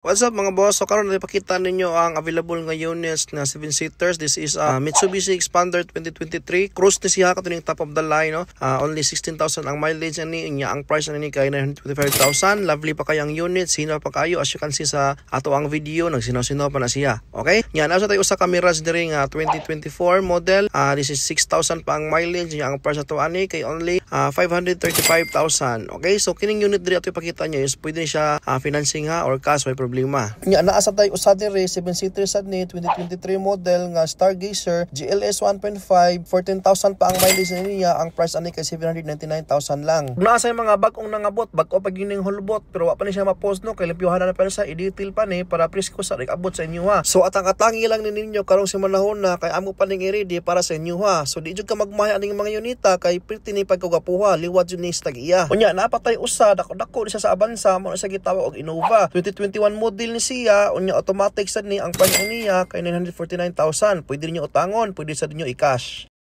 What's up mga boss? So karon ipakita ninyo ang available nga units na 7-seaters. This is Mitsubishi Expander 2023. Cruise ni siya katuning top of the line, no? Only 16,000 ang mileage ani, nya ang price ani kay 925,000. Lovely pa kayang unit, sino pa kayo as you can see sa ato ang video, nagsinaw-sinaw pa na siya. Okay? Nya nasa tayo usa ka mirage diri nga 2024 model. This is 6,000 pa ang mileage, nya ang price ato ani kay only 535,000. Okay? So kining unit diri ato ipakita nyo is pwede siya financing ha or cash, may problema. Nya naa sa tayo usa diri 7-seater sad ni 2023 model nga Stargazer GLS 1.5, 14,000 pa ang mileage niya, ang price ani kay 799,000 lang. Naa sa mga bag-ong nangabot, bag-o pag gining hulbot pero wa pa ni siya ma-post no kay limpyuhan na pa sa i-detail pa ni para presko sa abot sa inyo ha. So atang-atangi lang ni ninyo karong si manahon na kay amo pa ning i-ready para sa inyo ha. So di jud ka magmahal aning mga unita kay pretty ni pagkugapuha, liwat jud ni sa tag-iya. Unya napatay usa dako siya sa Avanza mo sa gitawag og Innova 2021 model ni siya, unya automatic sad ni ang price niya kay 949,000. Pwede niyo utangon, pwede sad niyo i-cash.